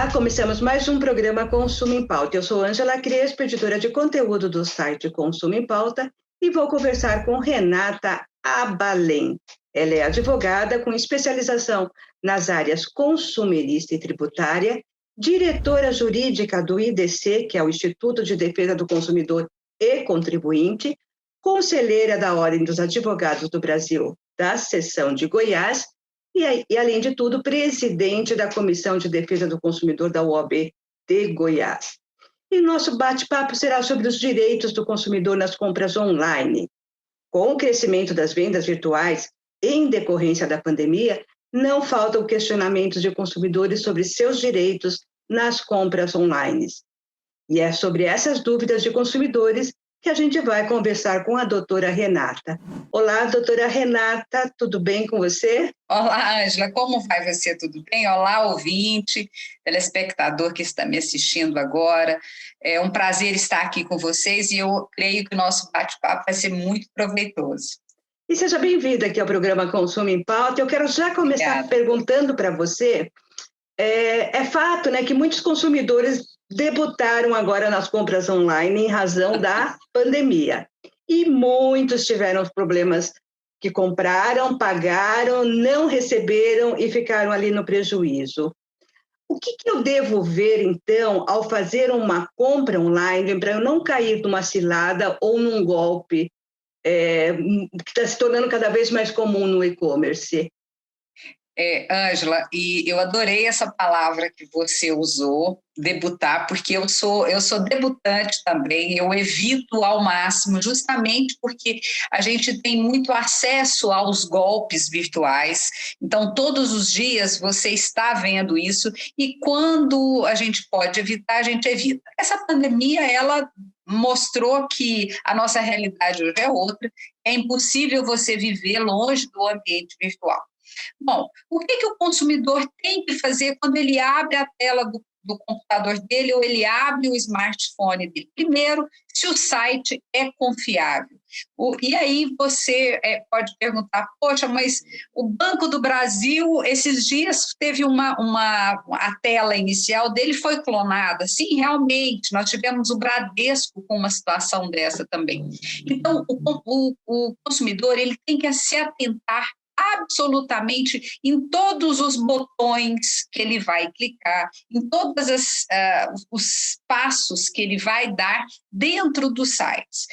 Olá, começamos mais um programa Consumo em Pauta. Eu sou Ângela Crespo, editora de conteúdo do site Consumo em Pauta, e vou conversar com Renata Abalém. Ela é advogada com especialização nas áreas consumerista e tributária, diretora jurídica do IDC, que é o Instituto de Defesa do Consumidor e Contribuinte, conselheira da Ordem dos Advogados do Brasil, da seção de Goiás, e, além de tudo, presidente da Comissão de Defesa do Consumidor da OAB de Goiás. E nosso bate-papo será sobre os direitos do consumidor nas compras online. Com o crescimento das vendas virtuais em decorrência da pandemia, não faltam questionamentos de consumidores sobre seus direitos nas compras online. E é sobre essas dúvidas de consumidores que a gente vai conversar com a doutora Renata. Olá, doutora Renata, tudo bem com você? Olá, Ângela, como vai você? Tudo bem? Olá, ouvinte, telespectador que está me assistindo agora. É um prazer estar aqui com vocês e eu creio que o nosso bate-papo vai ser muito proveitoso. E seja bem-vinda aqui ao programa Consumo em Pauta. Eu quero já começar perguntando para você, é fato, né, que muitos consumidores debutaram agora nas compras online em razão da pandemia. E muitos tiveram problemas que compraram, pagaram, não receberam e ficaram ali no prejuízo. O que eu devo ver, então, ao fazer uma compra online para eu não cair numa cilada ou num golpe que está se tornando cada vez mais comum no e-commerce? Ângela, e eu adorei essa palavra que você usou, debutar, porque eu sou debutante também, eu evito ao máximo, justamente porque a gente tem muito acesso aos golpes virtuais, então todos os dias você está vendo isso, e quando a gente pode evitar, a gente evita. Essa pandemia, ela mostrou que a nossa realidade hoje é outra, é impossível você viver longe do ambiente virtual. Bom, o que o consumidor tem que fazer quando ele abre a tela do computador dele ou ele abre o smartphone dele? Primeiro, se o site é confiável. E aí você pode perguntar, poxa, mas o Banco do Brasil, esses dias teve a tela inicial dele foi clonada. Sim, realmente, nós tivemos o Bradesco com uma situação dessa também. Então, o consumidor ele tem que se atentar absolutamente em todos os botões que ele vai clicar, em todos os passos que ele vai dar dentro dos sites.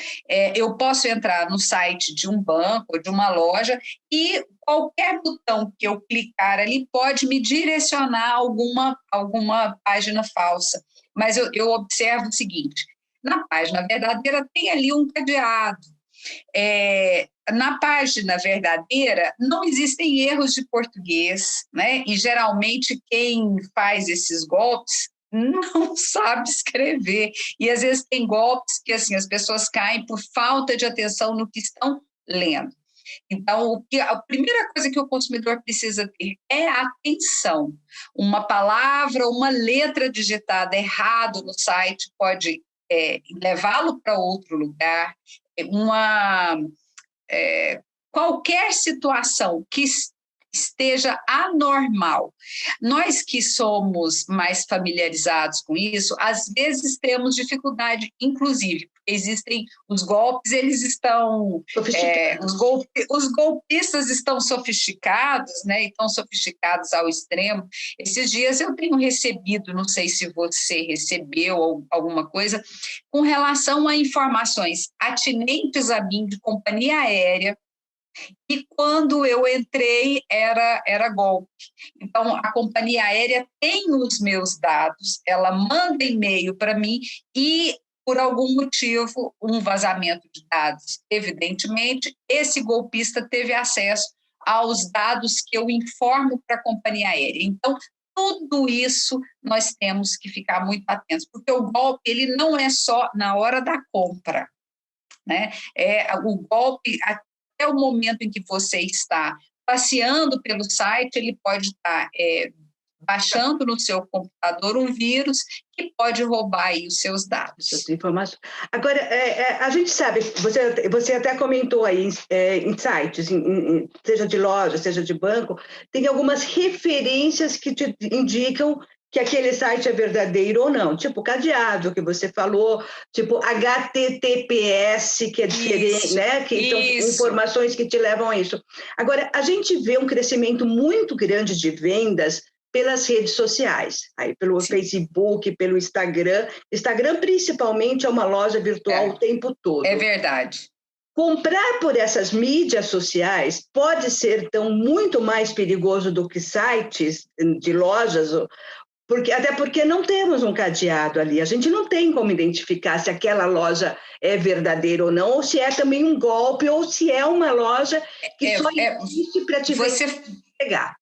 Eu posso entrar no site de um banco ou de uma loja e qualquer botão que eu clicar ali pode me direcionar a alguma página falsa. Mas eu observo o seguinte, na página verdadeira tem ali um cadeado. Na página verdadeira não existem erros de português, né? E geralmente quem faz esses golpes não sabe escrever, e às vezes tem golpes que assim, as pessoas caem por falta de atenção no que estão lendo. Então, a primeira coisa que o consumidor precisa ter é atenção. Uma palavra, uma letra digitada errado no site pode levá-lo para outro lugar. Qualquer situação que esteja anormal. Nós que somos mais familiarizados com isso, às vezes temos dificuldade, inclusive, porque existem os golpes, eles estão... os golpistas estão sofisticados, né? Estão sofisticados ao extremo. Esses dias eu tenho recebido, não sei se você recebeu alguma coisa, com relação a informações atinentes a mim de companhia aérea, e quando eu entrei era golpe. Então, a companhia aérea tem os meus dados, ela manda e-mail para mim e, por algum motivo, um vazamento de dados. Evidentemente, esse golpista teve acesso aos dados que eu informo para a companhia aérea. Então, tudo isso nós temos que ficar muito atentos, porque o golpe ele não é só na hora da compra, né? O golpe, até o momento em que você está passeando pelo site, ele pode estar baixando no seu computador um vírus que pode roubar aí os seus dados. Informações. Agora, a gente sabe, você até comentou aí em sites, seja de loja, seja de banco, tem algumas referências que te indicam que aquele site é verdadeiro ou não. Tipo cadeado que você falou, tipo HTTPS, que é diferente, né? Que são informações que te levam a isso. Agora, a gente vê um crescimento muito grande de vendas pelas redes sociais, aí pelo Facebook, pelo Instagram. Instagram, principalmente, é uma loja virtual o tempo todo. É verdade. Comprar por essas mídias sociais pode ser, então, muito mais perigoso do que sites de lojas, até porque não temos um cadeado ali. A gente não tem como identificar se aquela loja é verdadeira ou não, ou se é também um golpe, ou se é uma loja que só existe para te pegar.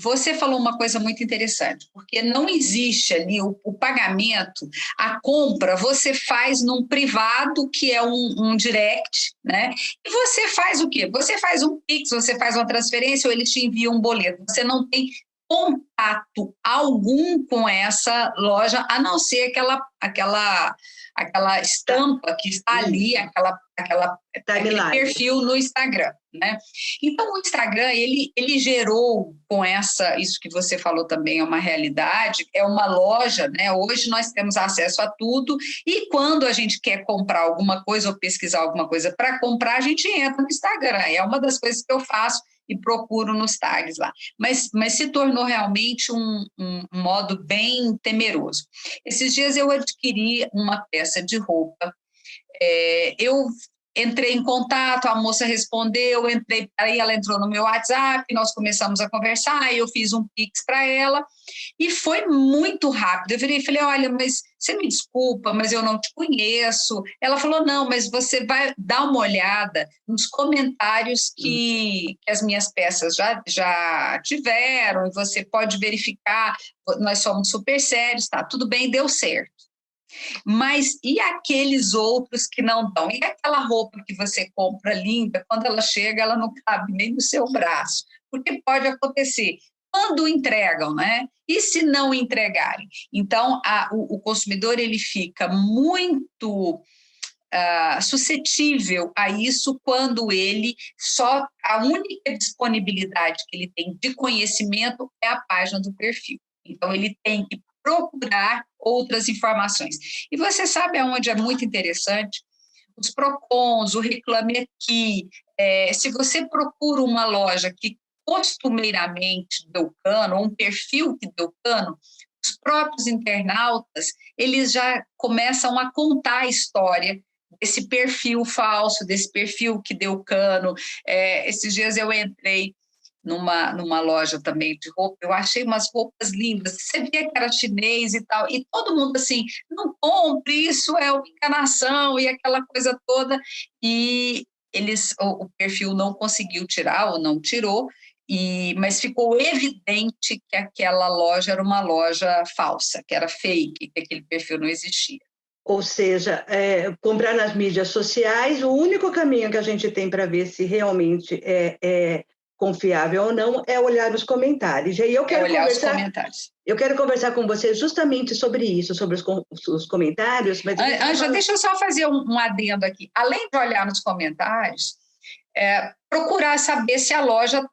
Você falou uma coisa muito interessante, porque não existe ali o pagamento, a compra você faz num privado, que é um direct, né? E você faz o quê? Você faz um Pix, você faz uma transferência ou ele te envia um boleto. Você não tem contato algum com essa loja, a não ser aquela estampa que está ali, aquele perfil no Instagram, né? Então, o Instagram, ele gerou com isso que você falou também é uma realidade, é uma loja, né? Hoje nós temos acesso a tudo e quando a gente quer comprar alguma coisa ou pesquisar alguma coisa para comprar, a gente entra no Instagram. É uma das coisas que eu faço e procuro nos tags lá. Mas se tornou realmente um modo bem temeroso. Esses dias eu adquiri uma peça de roupa, eu entrei em contato, a moça respondeu, aí ela entrou no meu WhatsApp, nós começamos a conversar, eu fiz um Pix para ela, e foi muito rápido. Eu virei e falei, olha, mas você me desculpa, mas eu não te conheço. Ela falou, não, mas você vai dar uma olhada nos comentários que as minhas peças já tiveram, e você pode verificar, nós somos super sérios, tá, tudo bem, deu certo. Mas e aqueles outros que não dão? E aquela roupa que você compra linda, quando ela chega, ela não cabe nem no seu braço, porque pode acontecer quando entregam, né? E se não entregarem? Então, o consumidor ele fica muito suscetível a isso quando a única disponibilidade que ele tem de conhecimento é a página do perfil. Então, ele tem que procurar outras informações. E você sabe aonde é muito interessante? Os PROCONs, o Reclame Aqui. Se você procura uma loja que costumeiramente deu cano, ou um perfil que deu cano, os próprios internautas, eles já começam a contar a história desse perfil falso, desse perfil que deu cano. Esses dias eu entrei numa loja também de roupa, eu achei umas roupas lindas, você via que era chinês e tal, e todo mundo assim, não compre, isso é uma enganação, e aquela coisa toda, e o perfil não conseguiu tirar, ou não tirou, mas ficou evidente que aquela loja era uma loja falsa, que era fake, que aquele perfil não existia. Ou seja, comprar nas mídias sociais, o único caminho que a gente tem para ver se realmente é confiável ou não é olhar os comentários. E aí eu quero conversar com você justamente sobre isso, sobre os comentários. Mas Ângela, deixa eu só fazer um adendo aqui. Além de olhar nos comentários, procurar saber se a loja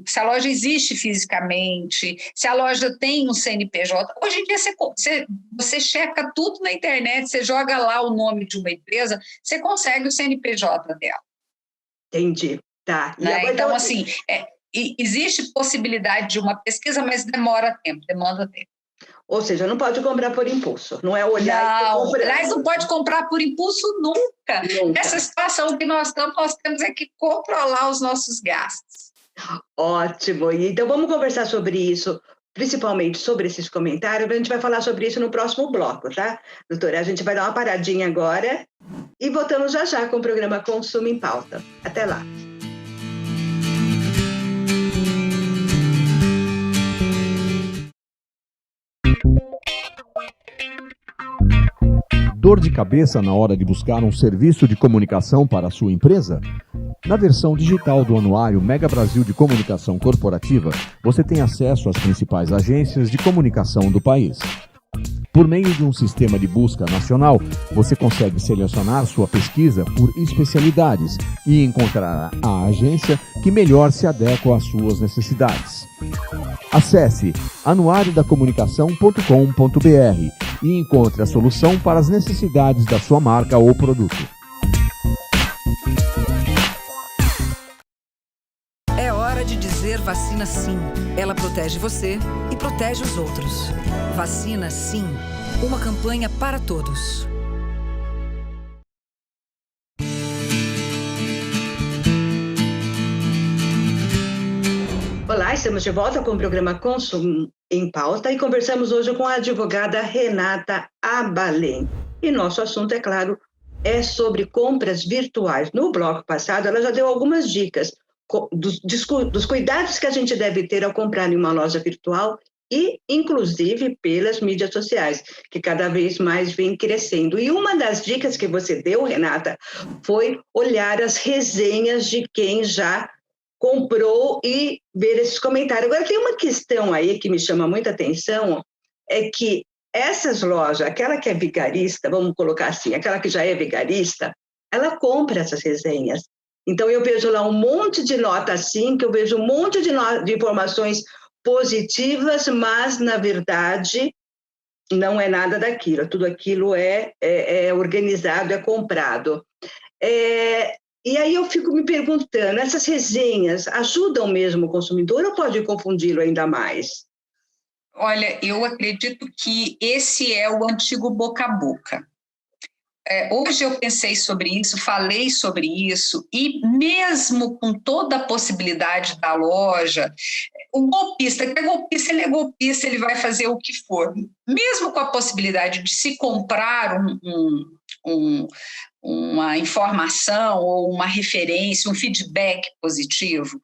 se a loja existe fisicamente, se a loja tem um CNPJ. Hoje em dia você checa tudo na internet, você joga lá o nome de uma empresa, você consegue o CNPJ dela. Entendi. Tá. Né? Então, assim, existe possibilidade de uma pesquisa, mas demanda tempo. Ou seja, não pode comprar por impulso, não é olhar... Não, aliás, não pode comprar por impulso nunca. Nessa situação que nós temos que controlar os nossos gastos. Ótimo, então vamos conversar sobre isso, principalmente sobre esses comentários, a gente vai falar sobre isso no próximo bloco, tá? Doutora, a gente vai dar uma paradinha agora e voltamos já com o programa Consumo em Pauta. Até lá. Dor de cabeça na hora de buscar um serviço de comunicação para a sua empresa? Na versão digital do Anuário Mega Brasil de Comunicação Corporativa, você tem acesso às principais agências de comunicação do país. Por meio de um sistema de busca nacional, você consegue selecionar sua pesquisa por especialidades e encontrar a agência que melhor se adequa às suas necessidades. Acesse anuariodacomunicação.com.br e encontre a solução para as necessidades da sua marca ou produto. É hora de dizer vacina sim. Ela protege você e protege os outros. Vacina sim. Uma campanha para todos. Olá, estamos de volta com o programa Consumo em Pauta e conversamos hoje com a advogada Renata Abalém. E nosso assunto, é claro, é sobre compras virtuais. No bloco passado, ela já deu algumas dicas dos cuidados que a gente deve ter ao comprar em uma loja virtual e, inclusive, pelas mídias sociais, que cada vez mais vem crescendo. E uma das dicas que você deu, Renata, foi olhar as resenhas de quem já comprou e ver esses comentários. Agora, tem uma questão aí que me chama muita atenção, é que essas lojas, aquela que é vigarista, vamos colocar assim, aquela que já é vigarista, ela compra essas resenhas. Então, eu vejo lá um monte de nota 5, eu vejo um monte de informações positivas, mas, na verdade, não é nada daquilo. Tudo aquilo é organizado, é comprado. E aí eu fico me perguntando, essas resenhas ajudam mesmo o consumidor ou pode confundi-lo ainda mais? Olha, eu acredito que esse é o antigo boca a boca. Hoje eu pensei sobre isso, falei sobre isso, e mesmo com toda a possibilidade da loja, o golpista, que é golpista, ele é golpista, ele vai fazer o que for. Mesmo com a possibilidade de se comprar uma informação ou uma referência, um feedback positivo,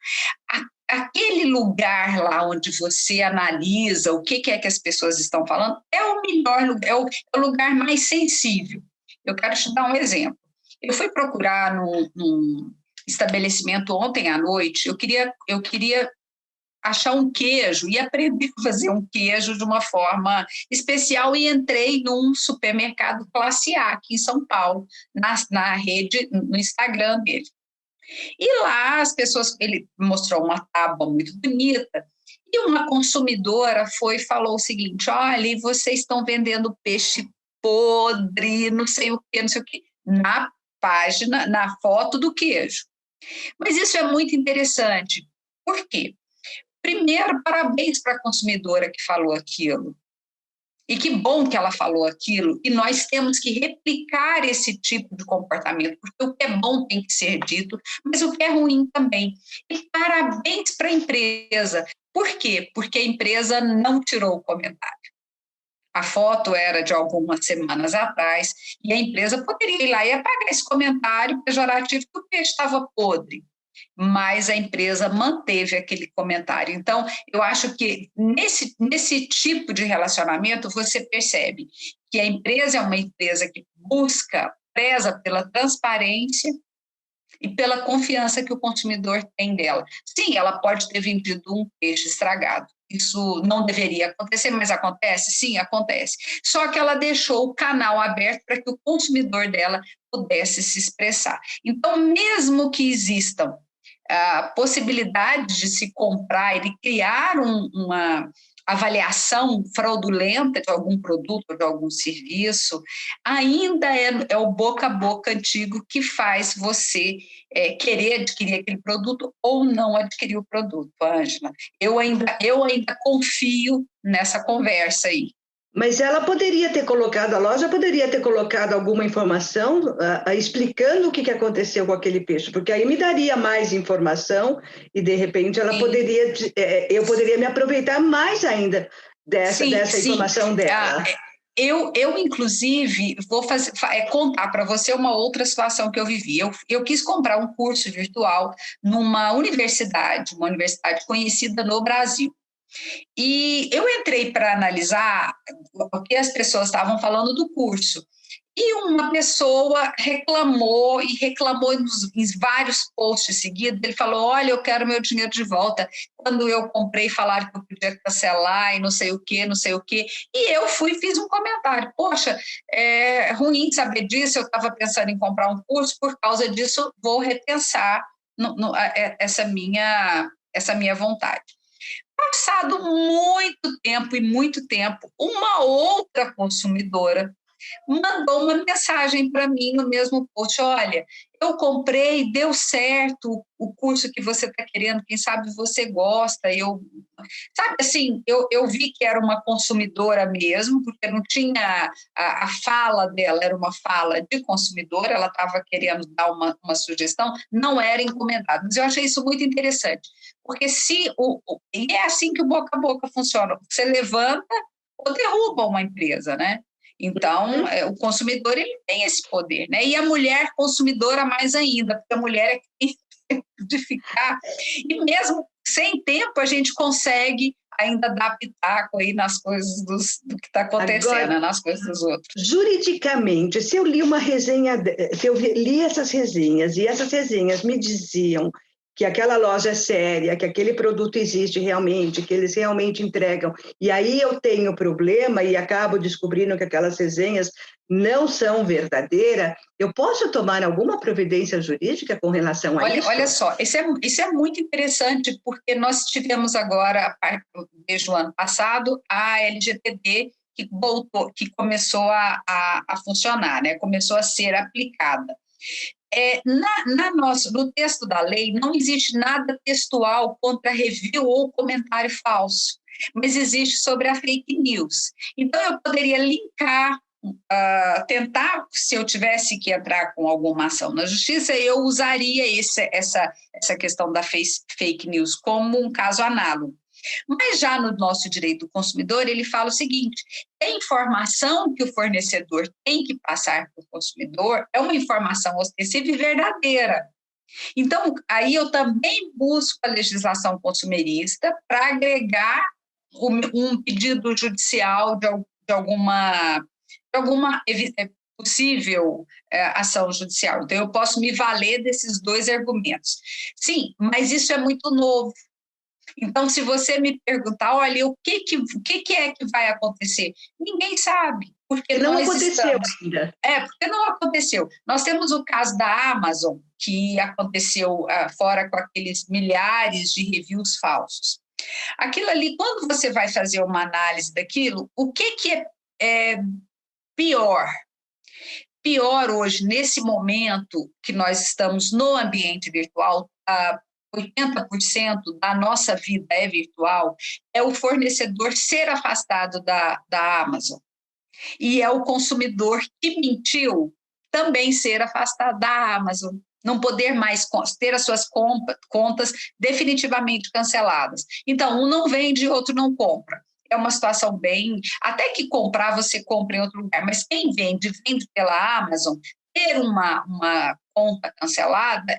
aquele lugar lá onde você analisa o que é que as pessoas estão falando é o melhor lugar, é o lugar mais sensível. Eu quero te dar um exemplo. Eu fui procurar num estabelecimento ontem à noite, eu queria achar um queijo e aprender a fazer um queijo de uma forma especial e entrei num supermercado classe A aqui em São Paulo, na rede, no Instagram dele. E lá as pessoas, ele mostrou uma tábua muito bonita e uma consumidora foi e falou o seguinte: olha, vocês estão vendendo peixe podre, não sei o que, na página, na foto do queijo. Mas isso é muito interessante. Por quê? Primeiro, parabéns para a consumidora que falou aquilo. E que bom que ela falou aquilo. E nós temos que replicar esse tipo de comportamento, porque o que é bom tem que ser dito, mas o que é ruim também. E parabéns para a empresa. Por quê? Porque a empresa não tirou o comentário. A foto era de algumas semanas atrás e a empresa poderia ir lá e apagar esse comentário pejorativo que o peixe estava podre. Mas a empresa manteve aquele comentário. Então, eu acho que nesse tipo de relacionamento você percebe que a empresa é uma empresa que preza pela transparência e pela confiança que o consumidor tem dela. Sim, ela pode ter vendido um peixe estragado. Isso não deveria acontecer, mas acontece? Sim, acontece. Só que ela deixou o canal aberto para que o consumidor dela pudesse se expressar. Então, mesmo que existam a possibilidade de se comprar e de criar uma avaliação fraudulenta de algum produto ou de algum serviço, ainda é o boca a boca antigo que faz você querer adquirir aquele produto ou não adquirir o produto, Ângela. Eu ainda confio nessa conversa aí. Mas ela poderia ter colocado, a loja poderia ter colocado alguma informação explicando o que aconteceu com aquele peixe, porque aí me daria mais informação e, de repente, ela poderia, eu poderia me aproveitar mais ainda dessa informação dela. Eu, inclusive, vou contar para você uma outra situação que eu vivi. Eu quis comprar um curso virtual numa universidade, uma universidade conhecida no Brasil. E eu entrei para analisar o que as pessoas estavam falando do curso. E uma pessoa reclamou em vários posts seguidos. Ele falou: olha, eu quero meu dinheiro de volta. Quando eu comprei, falaram que eu podia cancelar e não sei o quê, não sei o quê. E eu fiz um comentário: poxa, é ruim saber disso, eu estava pensando em comprar um curso, por causa disso vou repensar essa minha vontade. Passado muito tempo, uma outra consumidora mandou uma mensagem para mim no mesmo post: olha, eu comprei, deu certo o curso que você está querendo, quem sabe você gosta. Sabe assim, eu vi que era uma consumidora mesmo, porque não tinha a fala dela, era uma fala de consumidora, ela estava querendo dar uma sugestão, não era encomendado. Mas eu achei isso muito interessante, porque e é assim que o boca a boca funciona: você levanta ou derruba uma empresa, né? Então, o consumidor, ele tem esse poder, né? E a mulher consumidora mais ainda, porque a mulher é que tem tempo de ficar, e mesmo sem tempo a gente consegue ainda dar pitaco aí nas coisas do que está acontecendo, agora, nas coisas dos outros. Juridicamente, se eu li uma resenha, se eu li essas resenhas, e essas resenhas me diziam que aquela loja é séria, que aquele produto existe realmente, que eles realmente entregam, e aí eu tenho problema e acabo descobrindo que aquelas resenhas não são verdadeiras, eu posso tomar alguma providência jurídica com relação a isso? Olha só, isso é muito interessante, porque nós tivemos agora, desde o ano passado, a LGPD que começou a funcionar, né? Começou a ser aplicada. No texto da lei, não existe nada textual contra review ou comentário falso, mas existe sobre a fake news. Então, eu poderia linkar, tentar, se eu tivesse que entrar com alguma ação na justiça, eu usaria essa questão da fake news como um caso análogo. Mas já no nosso direito do consumidor, ele fala o seguinte: a informação que o fornecedor tem que passar para o consumidor é uma informação ostensiva e verdadeira. Então, aí eu também busco a legislação consumerista para agregar um pedido judicial de alguma possível ação judicial. Então, eu posso me valer desses dois argumentos. Sim, mas isso é muito novo. Então, se você me perguntar, olha, o que é que vai acontecer? Ninguém sabe, porque não aconteceu ainda. Porque não aconteceu. Nós temos o caso da Amazon, que aconteceu fora com aqueles milhares de reviews falsos. Aquilo ali, quando você vai fazer uma análise daquilo, o que é pior? Pior hoje, nesse momento que nós estamos no ambiente virtual, 80% da nossa vida é virtual, é o fornecedor ser afastado da Amazon. E é o consumidor que mentiu também ser afastado da Amazon, não poder mais ter as suas contas definitivamente canceladas. Então, um não vende, outro não compra. É uma situação bem... Até que comprar, você compra em outro lugar, mas quem vende pela Amazon, ter uma conta cancelada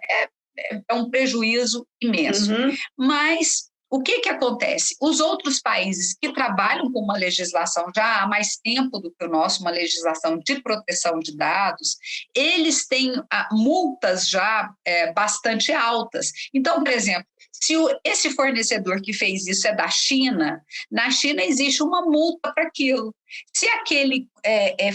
é um prejuízo imenso. Uhum. Mas o que acontece? Os outros países que trabalham com uma legislação já há mais tempo do que o nosso, uma legislação de proteção de dados, eles têm multas já bastante altas. Então, por exemplo, se esse fornecedor que fez isso é da China, na China existe uma multa para aquilo. Se aquele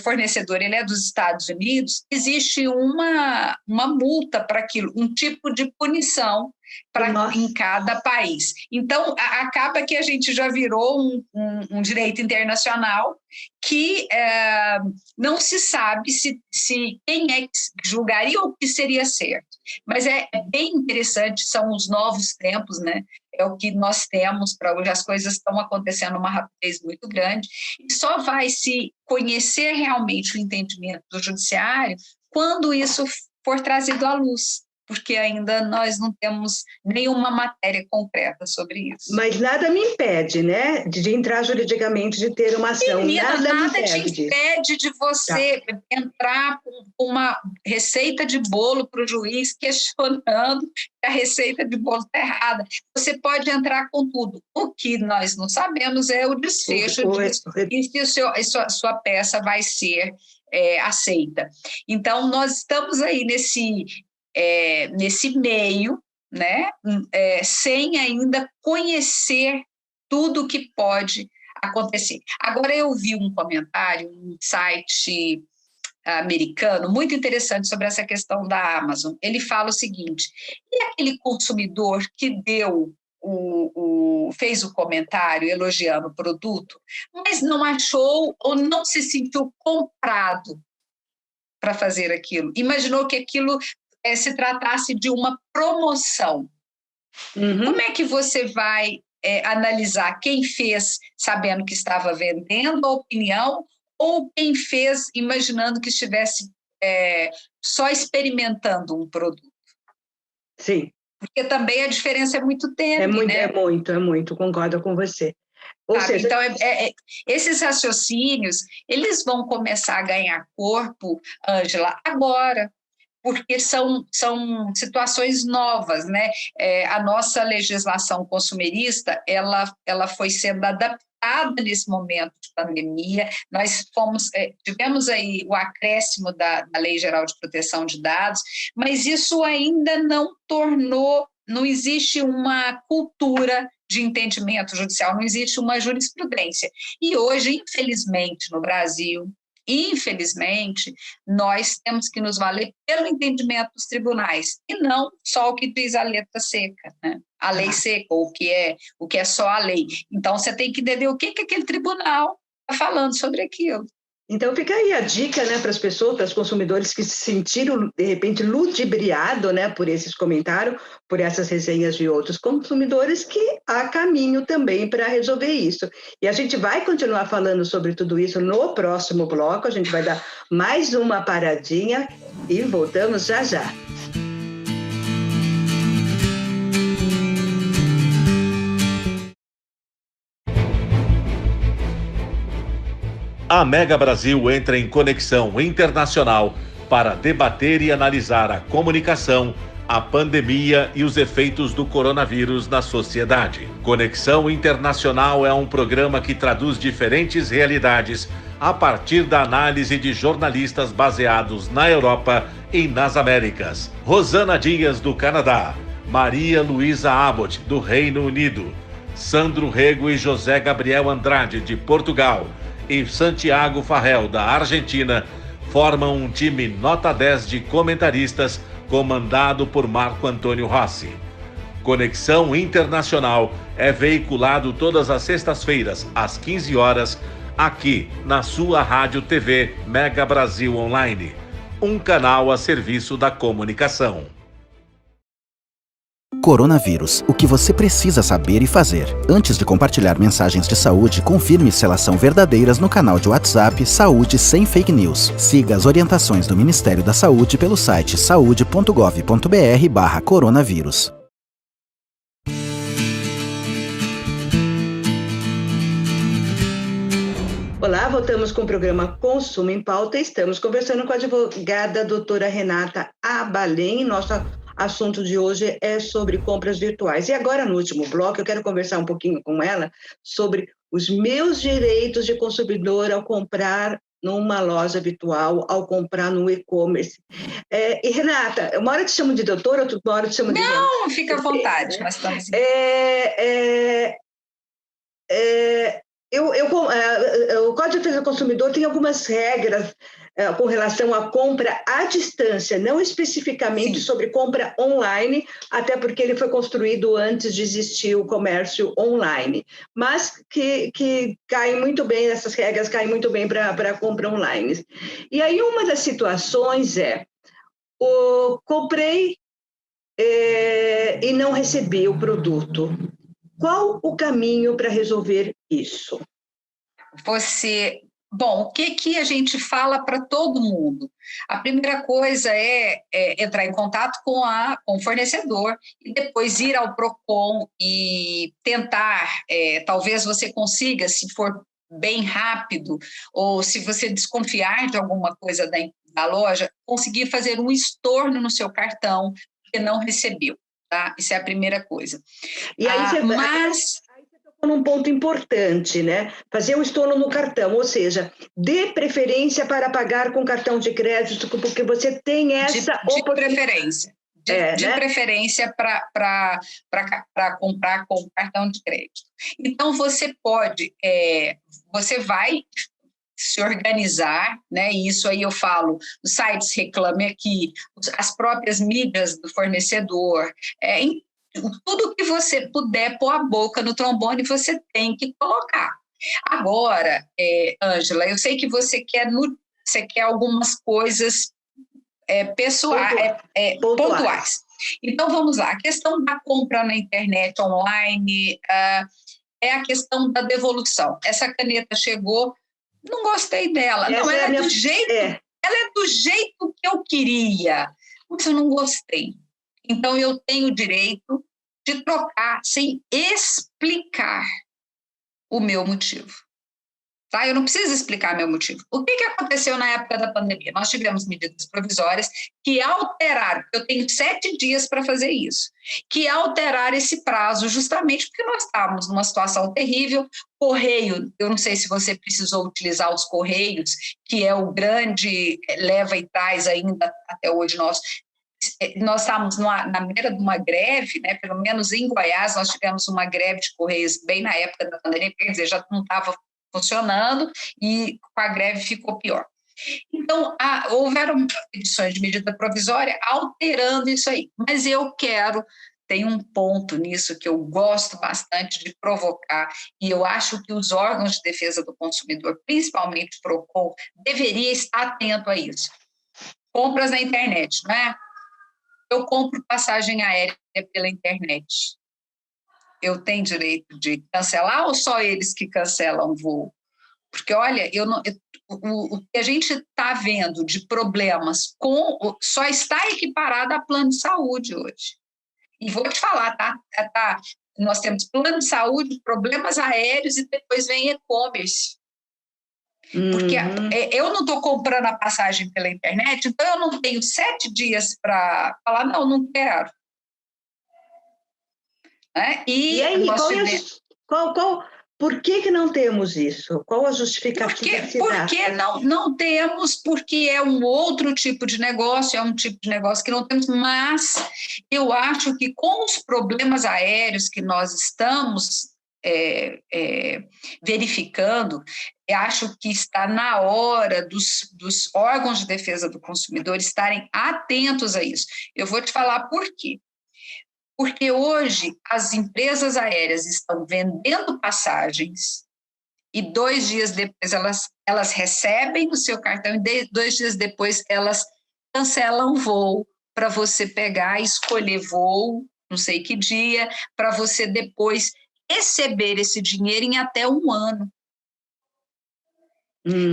fornecedor ele é dos Estados Unidos, existe uma multa para aquilo, um tipo de punição em cada país. Então, acaba que a gente já virou um direito internacional que não se sabe se quem é que julgaria ou o que seria certo. Mas é bem interessante, são os novos tempos, né? É o que nós temos para hoje, as coisas estão acontecendo numa rapidez muito grande, e só vai se conhecer realmente o entendimento do judiciário quando isso for trazido à luz, porque ainda nós não temos nenhuma matéria concreta sobre isso. Mas nada me impede, né, de entrar juridicamente, de ter uma ação. Menina, nada te impede de você entrar com uma receita de bolo para o juiz questionando que a receita de bolo está errada. Você pode entrar com tudo. O que nós não sabemos é o desfecho disso, e se a sua peça vai ser aceita. Então, nós estamos aí nesse meio, né, sem ainda conhecer tudo o que pode acontecer. Agora, eu vi um comentário, um site americano, muito interessante sobre essa questão da Amazon. Ele fala o seguinte: e aquele consumidor que fez o comentário elogiando o produto, mas não achou ou não se sentiu comprado para fazer aquilo? Imaginou que aquilo se tratasse de uma promoção. Uhum. Como é que você vai analisar quem fez sabendo que estava vendendo a opinião ou quem fez imaginando que estivesse só experimentando um produto? Sim. Porque também a diferença é muito tênue, né? É muito, concordo com você. Ou seja, então, esses raciocínios, eles vão começar a ganhar corpo, Ângela, agora, porque são situações novas, né? A nossa legislação consumerista, ela foi sendo adaptada nesse momento de pandemia. Nós tivemos aí o acréscimo da Lei Geral de Proteção de Dados, mas isso ainda não existe uma cultura de entendimento judicial, não existe uma jurisprudência. E hoje, infelizmente, no Brasil, nós temos que nos valer pelo entendimento dos tribunais, e não só o que diz a letra seca, né? A lei seca, ou o que é só a lei. Então, você tem que entender o que aquele tribunal está falando sobre aquilo. Então, fica aí a dica, né, para as pessoas, para os consumidores que se sentiram, de repente, ludibriados, né, por esses comentários, por essas resenhas de outros consumidores, que há caminho também para resolver isso. E a gente vai continuar falando sobre tudo isso no próximo bloco, a gente vai dar mais uma paradinha e voltamos já já. A Mega Brasil entra em conexão internacional para debater e analisar a comunicação, a pandemia e os efeitos do coronavírus na sociedade. Conexão Internacional é um programa que traduz diferentes realidades a partir da análise de jornalistas baseados na Europa e nas Américas. Rosana Dias, do Canadá, Maria Luísa Abbott, do Reino Unido, Sandro Rego e José Gabriel Andrade, de Portugal, e Santiago Farrell, da Argentina, formam um time nota 10 de comentaristas comandado por Marco Antônio Rossi. Conexão Internacional é veiculado todas as sextas-feiras, às 15 horas, aqui na sua Rádio TV Mega Brasil Online, um canal a serviço da comunicação. Coronavírus, o que você precisa saber e fazer. Antes de compartilhar mensagens de saúde, confirme se elas são verdadeiras no canal de WhatsApp Saúde Sem Fake News. Siga as orientações do Ministério da Saúde pelo site saude.gov.br/coronavírus. Olá, voltamos com o programa Consumo em Pauta. Estamos conversando com a advogada doutora Renata Abalém. Nosso assunto de hoje é sobre compras virtuais. E agora, no último bloco, eu quero conversar um pouquinho com ela sobre os meus direitos de consumidor ao comprar numa loja virtual, ao comprar no e-commerce. E, Renata, uma hora te chamo de doutora, outra hora te chamo de... Não, fica à vontade, mas estamos... O Código de Defesa do Consumidor tem algumas regras com relação à compra à distância, não especificamente sobre compra online, até porque ele foi construído antes de existir o comércio online, mas que caem muito bem, essas regras caem muito bem para a compra online. E aí uma das situações comprei e não recebi o produto. Qual o caminho para resolver isso? Bom, o que a gente fala para todo mundo? A primeira coisa é entrar em contato com o fornecedor e depois ir ao PROCON e tentar, talvez você consiga, se for bem rápido, ou se você desconfiar de alguma coisa da loja, conseguir fazer um estorno no seu cartão porque não recebeu. Tá? Isso é a primeira coisa. E aí você num ponto importante, né? Fazer o estorno no cartão, ou seja, dê preferência para pagar com cartão de crédito, porque você tem essa preferência. De preferência para comprar com cartão de crédito. Então, você vai se organizar, né? E isso aí eu falo, os sites Reclame Aqui, as próprias mídias do fornecedor, tudo que você puder pôr a boca no trombone, você tem que colocar. Agora, Ângela, eu sei que você quer algumas coisas pontuais. Então, vamos lá. A questão da compra na internet online é a questão da devolução. Essa caneta chegou, não gostei dela. Não, ela é do jeito que eu queria, mas eu não gostei. Então, eu tenho o direito de trocar sem explicar o meu motivo. Tá? Eu não preciso explicar meu motivo. O que aconteceu na época da pandemia? Nós tivemos medidas provisórias que alteraram, eu tenho 7 dias para fazer isso, que alteraram esse prazo justamente porque nós estávamos numa situação terrível. Correio, eu não sei se você precisou utilizar os correios, que é o grande leva e traz ainda até hoje nós estávamos na beira de uma greve, né? Pelo menos em Goiás nós tivemos uma greve de correios bem na época da pandemia, quer dizer, já não estava funcionando e com a greve ficou pior. Então, houveram edições de medida provisória alterando isso aí, mas tem um ponto nisso que eu gosto bastante de provocar, e eu acho que os órgãos de defesa do consumidor, principalmente o PROCON, deveria estar atento a isso. Compras na internet, não é? Eu compro passagem aérea pela internet. Eu tenho direito de cancelar ou só eles que cancelam o voo? Porque, olha, o que a gente está vendo de problemas só está equiparado a plano de saúde hoje. E vou te falar, tá? Nós temos plano de saúde, problemas aéreos e depois vem e-commerce. Porque eu não estou comprando a passagem pela internet, então eu não tenho 7 dias para falar, não quero. Né? E aí, por que não temos isso? Qual a justificativa que se dá? Porque não temos, porque é um outro tipo de negócio, é um tipo de negócio que não temos, mas eu acho que com os problemas aéreos que nós estamos verificando, eu acho que está na hora dos órgãos de defesa do consumidor estarem atentos a isso. Eu vou te falar por quê. Porque hoje as empresas aéreas estão vendendo passagens e 2 dias depois elas recebem o seu cartão e 2 dias depois elas cancelam o voo para você pegar e escolher voo, não sei que dia, para você depois receber esse dinheiro em até 1 ano.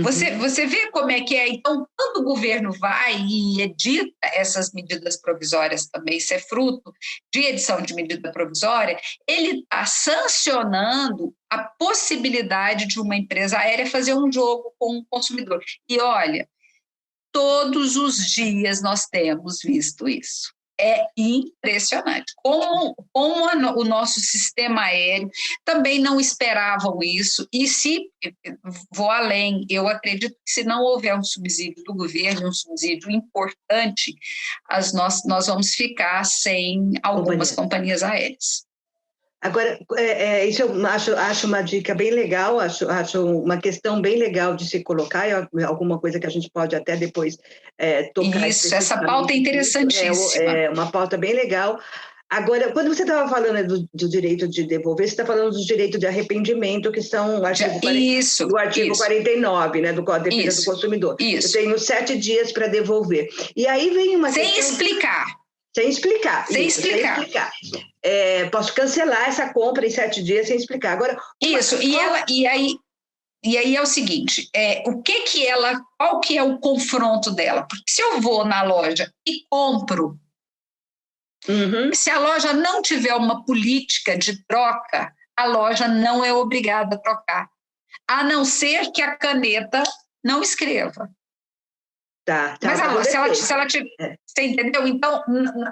Você vê como é que é? Então, quando o governo vai e edita essas medidas provisórias também, isso é fruto de edição de medida provisória, ele está sancionando a possibilidade de uma empresa aérea fazer um jogo com o consumidor. E olha, todos os dias nós temos visto isso. É impressionante. Como o nosso sistema aéreo também não esperavam isso, e vou além, eu acredito que se não houver um subsídio do governo, um subsídio importante, nós vamos ficar sem algumas companhias aéreas. Agora, isso eu acho uma dica bem legal, acho uma questão bem legal de se colocar, alguma coisa que a gente pode até depois tocar. Isso, essa pauta é interessantíssima. É uma pauta bem legal. Agora, quando você estava falando do direito de devolver, você está falando do direito de arrependimento, que são o artigo 49, né, do Código de Defesa do Consumidor. Isso. Eu tenho 7 dias para devolver. E aí vem uma Sem explicar. Sem explicar. Posso cancelar essa compra em 7 dias sem explicar. Agora, isso, e aí é o seguinte, qual que é o confronto dela? Porque se eu vou na loja e compro, se a loja não tiver uma política de troca, a loja não é obrigada a trocar, a não ser que a caneta não escreva. Tá. Mas se ela te... Você entendeu? Então,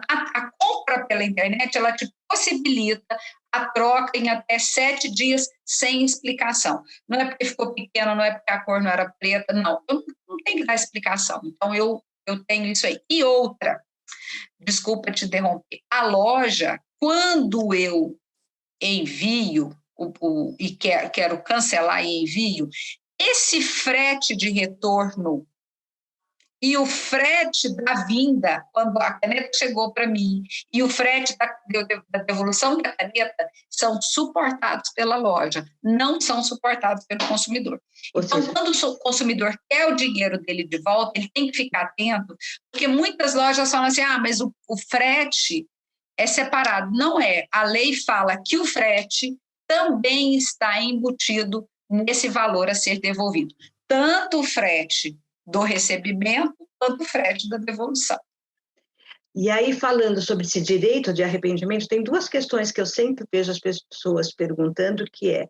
a compra pela internet, ela te possibilita a troca em até 7 dias sem explicação. Não é porque ficou pequeno, não é porque a cor não era preta, não. Eu não tenho que dar explicação. Então, eu tenho isso aí. E outra, desculpa te interromper, a loja, quando eu envio e quero cancelar e envio, esse frete de retorno e o frete da vinda, quando a caneta chegou para mim, e o frete da devolução da caneta são suportados pela loja, não são suportados pelo consumidor. Então, quando o consumidor quer o dinheiro dele de volta, ele tem que ficar atento, porque muitas lojas falam assim, mas o frete é separado. Não é. A lei fala que o frete também está embutido nesse valor a ser devolvido. Tanto o frete do recebimento, quanto o frete da devolução. E aí, falando sobre esse direito de arrependimento, tem 2 questões que eu sempre vejo as pessoas perguntando, que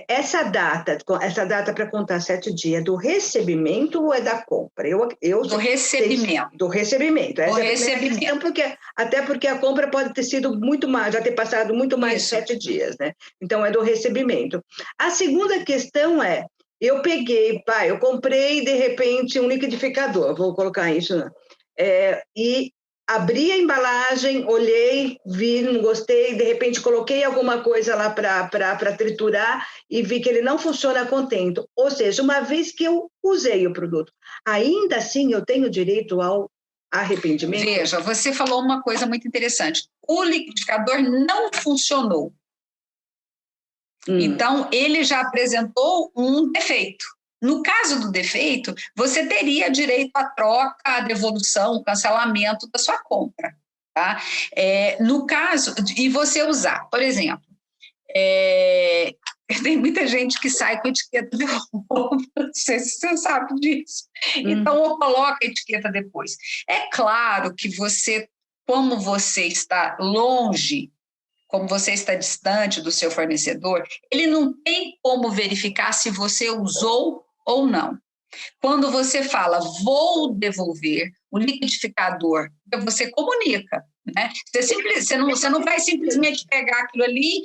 essa data para contar 7 dias, do recebimento ou é da compra? Do recebimento. Do recebimento. Essa é a primeira questão, até porque a compra pode ter sido muito mais, já ter passado muito mais de 7 dias, né? Então, é do recebimento. A segunda questão é, eu comprei, de repente, um liquidificador, vou colocar isso, né? E abri a embalagem, olhei, vi, não gostei, de repente coloquei alguma coisa lá para triturar e vi que ele não funciona a contento. Ou seja, uma vez que eu usei o produto, ainda assim eu tenho direito ao arrependimento? Veja, você falou uma coisa muito interessante. O liquidificador não funcionou. Então, ele já apresentou um defeito. No caso do defeito, você teria direito à troca, à devolução, ao cancelamento da sua compra. Tá? No caso, e você usar, por exemplo, tem muita gente que sai com etiqueta de roupa, não sei se você sabe disso. Então, ou coloca a etiqueta depois. É claro que você, como você está longe, como você está distante do seu fornecedor, ele não tem como verificar se você usou ou não. Quando você fala, vou devolver o liquidificador, você comunica, né? Você não vai simplesmente pegar aquilo ali,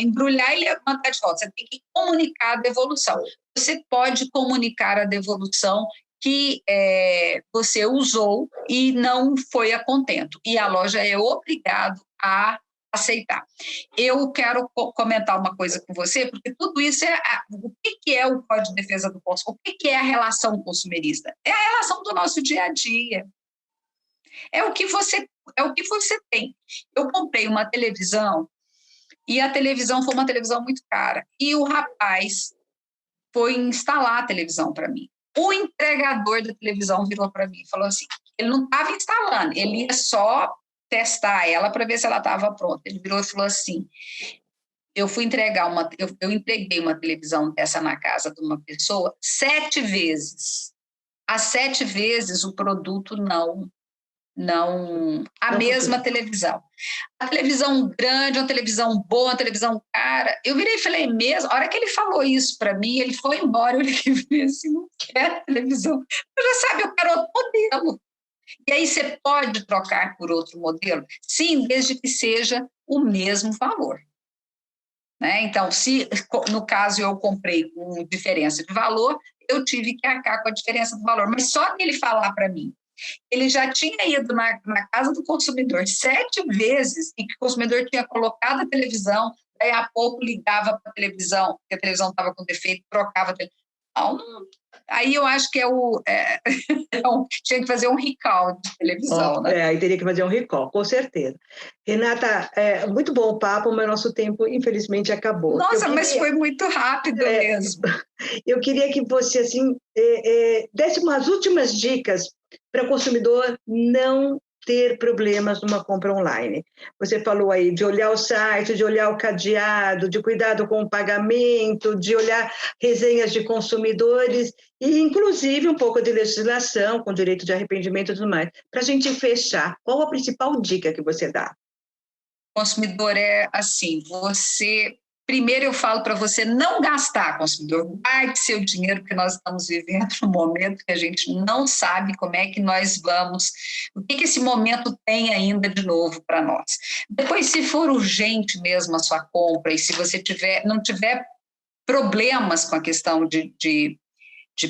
embrulhar e mandar de volta. Você tem que comunicar a devolução. Você pode comunicar a devolução que você usou e não foi a contento. E a loja é obrigada a aceitar. Eu quero comentar uma coisa com você, porque tudo isso o que é o Código de Defesa do Consumidor? O que é a relação consumerista? É a relação do nosso dia a dia. É o que você tem. Eu comprei uma televisão e a televisão foi uma televisão muito cara. E o rapaz foi instalar a televisão para mim. O entregador da televisão virou para mim e falou assim, ele não estava instalando, ele ia só testar ela para ver se ela estava pronta. Ele virou e falou assim, eu entreguei uma televisão dessa na casa de uma pessoa 7 vezes. As 7 vezes o produto a mesma televisão. A televisão grande, uma televisão boa, uma televisão cara. Eu virei e falei mesmo, a hora que ele falou isso para mim, ele foi embora, eu falei assim, não quero televisão. Eu já sabe, eu quero outro modelo. E aí você pode trocar por outro modelo? Sim, desde que seja o mesmo valor. Né? Então, se no caso eu comprei com diferença de valor, eu tive que arcar com a diferença do valor. Mas só dele falar para mim, ele já tinha ido na casa do consumidor 7 vezes e que o consumidor tinha colocado a televisão, daí a pouco ligava para a televisão, porque a televisão estava com defeito, trocava a televisão. Aí eu acho que tinha que fazer um recall de televisão, né? Aí teria que fazer um recall, com certeza. Renata, muito bom o papo, mas nosso tempo, infelizmente, acabou. Nossa, mas foi muito rápido mesmo. Eu queria que você, assim, desse umas últimas dicas para o consumidor não ter problemas numa compra online. Você falou aí de olhar o site, de olhar o cadeado, de cuidado com o pagamento, de olhar resenhas de consumidores e, inclusive, um pouco de legislação com direito de arrependimento e tudo mais. Para a gente fechar, qual a principal dica que você dá? O consumidor é assim, você Primeiro eu falo para você não gastar, consumidor, guarde seu dinheiro, porque nós estamos vivendo um momento que a gente não sabe como é que nós vamos, o que esse momento tem ainda de novo para nós. Depois, se for urgente mesmo a sua compra, e se você não tiver problemas com a questão de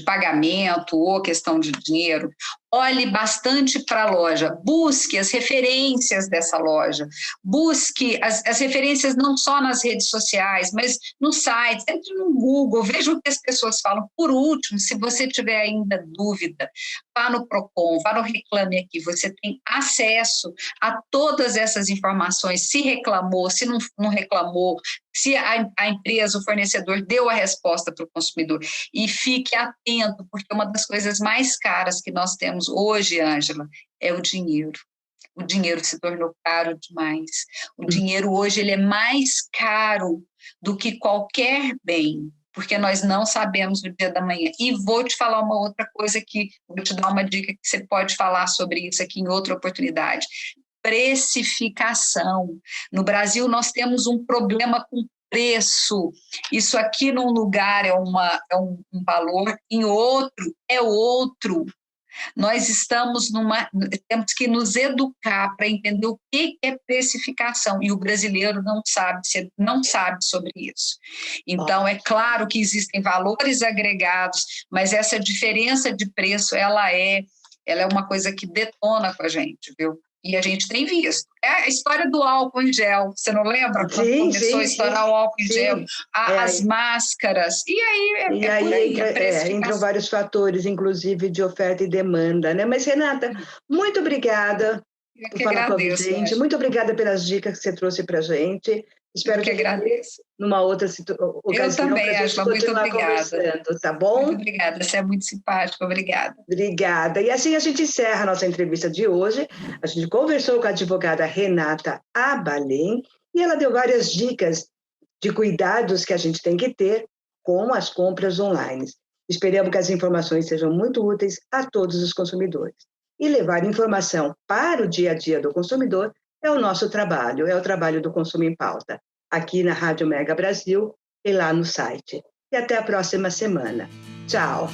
pagamento ou questão de dinheiro, olhe bastante para a loja, busque as referências dessa loja, busque as referências não só nas redes sociais, mas no site, entre no Google, veja o que as pessoas falam. Por último, se você tiver ainda dúvida, vá no Procon, vá no Reclame Aqui, você tem acesso a todas essas informações, se reclamou, se não reclamou, se a empresa, o fornecedor deu a resposta para o consumidor. E fique atento, porque uma das coisas mais caras que nós temos hoje, Ângela, é o dinheiro. O dinheiro se tornou caro demais. O dinheiro hoje ele é mais caro do que qualquer bem, porque nós não sabemos do dia da manhã. E vou te falar uma outra coisa vou te dar uma dica que você pode falar sobre isso aqui em outra oportunidade. Precificação. No Brasil, nós temos um problema com preço. Isso aqui num lugar é um valor, em outro é outro. Nós temos que nos educar para entender o que é precificação, e o brasileiro não sabe sobre isso. Então, é claro que existem valores agregados, mas essa diferença de preço, ela é uma coisa que detona com a gente, viu? E a gente tem visto. É a história do álcool em gel, você não lembra? Quando começou a estourar o álcool em gel, as máscaras, e aí entram vários fatores, inclusive de oferta e demanda, né? Mas, Renata, muito obrigada por falar com a gente, muito obrigada pelas dicas que você trouxe para a gente. Espero que agradeço. Numa outra ocasião, eu também, Ângela, muito obrigada. Tá bom? Muito obrigada, você é muito simpática, obrigada. Obrigada. E assim a gente encerra a nossa entrevista de hoje. A gente conversou com a advogada Renata Abalém e ela deu várias dicas de cuidados que a gente tem que ter com as compras online. Esperamos que as informações sejam muito úteis a todos os consumidores. E levar informação para o dia a dia do consumidor é o nosso trabalho, é o trabalho do Consumo em Pauta, aqui na Rádio Mega Brasil e lá no site. E até a próxima semana. Tchau!